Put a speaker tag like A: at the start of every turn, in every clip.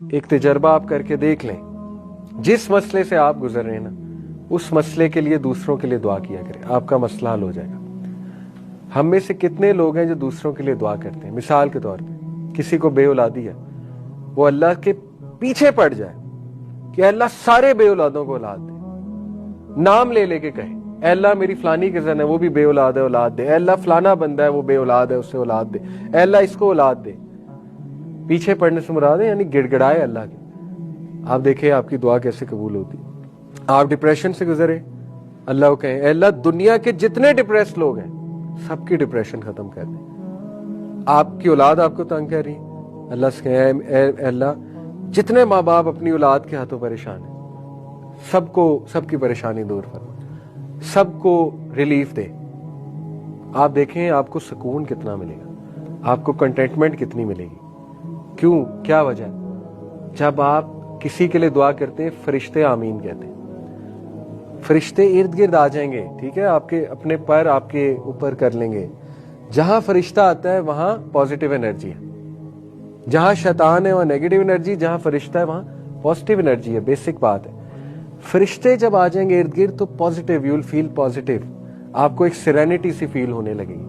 A: ایک تجربہ آپ کر کے دیکھ لیں، جس مسئلے سے آپ گزر رہے ہیں نا، اس مسئلے کے لیے دوسروں کے لیے دعا کیا کریں، آپ کا مسئلہ حل ہو جائے گا۔ ہم میں سے کتنے لوگ ہیں جو دوسروں کے لیے دعا کرتے ہیں؟ مثال کے طور پہ کسی کو بے اولادی ہے، وہ اللہ کے پیچھے پڑ جائے کہ اللہ سارے بے اولادوں کو اولاد دے، نام لے لے کے کہے اے اللہ میری فلانی کزن ہے وہ بھی بے اولاد ہے، اولاد دے، اے اللہ فلانا بندہ ہے وہ بے اولاد ہے اسے اولاد دے، اے اللہ اس کو اولاد دے۔ پیچھے پڑنے سے مراد ہے یعنی گڑ گڑائے اللہ کے۔ آپ دیکھیں آپ کی دعا کیسے قبول ہوتی۔ آپ ڈپریشن سے گزرے، اللہ کو کہیں اے اللہ دنیا کے جتنے ڈپریس لوگ ہیں سب کی ڈپریشن ختم کر دیں۔ آپ کی اولاد آپ کو تنگ کر رہی ہے، اللہ سے کہیں اے اللہ جتنے ماں باپ اپنی اولاد کے ہاتھوں پریشان ہیں سب کی پریشانی دور فرما، سب کو ریلیف دے۔ آپ دیکھیں آپ کو سکون کتنا ملے گا، آپ کو کنٹینٹمنٹ کتنی ملے گی۔ کیوں؟ کیا وجہ؟ جب آپ کسی کے لیے دعا کرتے ہیں فرشتے آمین کہتے ہیں، فرشتے ارد گرد آ جائیں گے، ٹھیک ہے، آپ کے اپنے پر آپ کے اوپر کر لیں گے۔ جہاں فرشتہ آتا ہے وہاں پازیٹیو انرجی ہے، جہاں شیطان ہے وہاں نیگیٹو انرجی، جہاں فرشتہ ہے وہاں پازیٹیو انرجی ہے۔ بیسک بات ہے، فرشتے جب آ جائیں گے ارد گرد تو positive, you will feel positive, آپ کو ایک سیرینٹی سی فیل ہونے لگے گی۔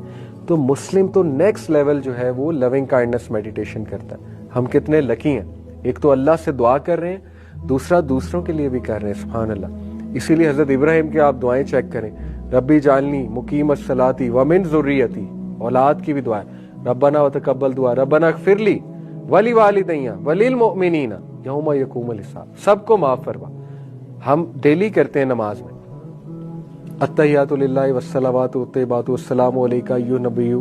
A: تو مسلم تو نیکسٹ لیول جو ہے وہ لونگ کائنڈنس میڈیٹیشن کرتا ہے۔ ہم کتنے لکی ہیں، ایک تو اللہ سے دعا کر رہے ہیں، دوسرا دوسروں کے لیے بھی کر رہے ہیں، سبحان اللہ۔ اسی لیے حضرت ابراہیم کے آپ دعائیں چیک کریں، ربی جعلنی مقیم الصلاۃ ومن ذریتی، اولاد کی بھی دعا ہے، ربنا وتقبل دعا، ربنا اغفر لی ولوالدی وللمؤمنین یوم یقوم الحساب، سب کو معاف فرما۔ ہم ڈیلی کرتے ہیں نماز میں التحیات للہ والصلوات والطیبات والسلام علیکہ ایھا النبی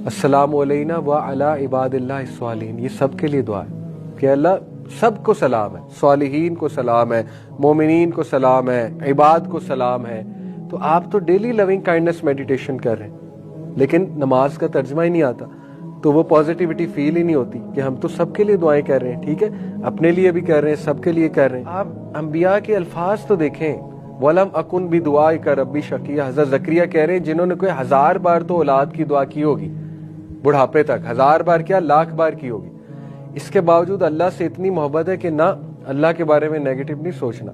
A: السلام علینا وعلی عباد اللہ الصالحین، یہ سب کے لیے دعا ہے کہ اللہ سب کو سلام ہے، صالحین کو سلام ہے، مومنین کو سلام ہے، عباد کو سلام ہے۔ تو آپ تو ڈیلی لونگ کائنڈنس میڈیٹیشن کر رہے ہیں، لیکن نماز کا ترجمہ ہی نہیں آتا، تو وہ پازیٹیوٹی فیل ہی نہیں ہوتی کہ ہم تو سب کے لیے دعائیں کر رہے ہیں، ٹھیک ہے، اپنے لیے بھی کر رہے ہیں، سب کے لیے کر رہے ہیں۔ آپ انبیاء کے الفاظ تو دیکھیں، وَلَمْ أَكُنْ بِدُعَائِكَ رَبِّ شَقِيًّا، حضرت زکریا کہہ رہے ہیں جنہوں نے کوئی 1000 بار تو اولاد کی دعا کی ہوگی، بڑھاپے تک 1000 بار کیا 1,00,000 بار کی ہوگی، اس کے باوجود اللہ سے اتنی محبت ہے کہ نہ اللہ کے بارے میں نیگیٹو نہیں سوچنا۔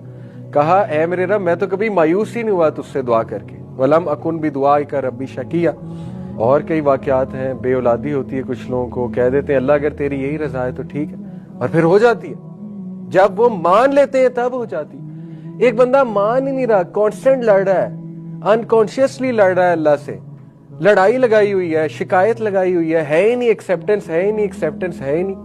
A: کہا اے میرے رب میں تو کبھی مایوس ہی نہیں ہوا تجھ سے دعا کر کے، وَلَمْ أَكُنْ بِدُعَائِكَ رَبِّ شَقِيًّا۔ اور کئی واقعات ہیں، بے اولادی ہوتی ہے کچھ لوگوں کو، کہہ دیتے ہیں اللہ اگر تیری یہی رضا ہے تو ٹھیک ہے، اور پھر ہو جاتی ہے، جب وہ مان لیتے ہیں تب ہو جاتی ہے۔ ایک بندہ مان ہی نہیں رہا، کانسٹنٹ لڑ رہا ہے، انکانشیسلی لڑ رہا ہے اللہ سے، لڑائی لگائی ہوئی ہے، شکایت لگائی ہوئی ہے ہی نہیں ایکسیپٹنس، ہے ہی نہیں ایکسیپٹنس، ہے ہی نہیں۔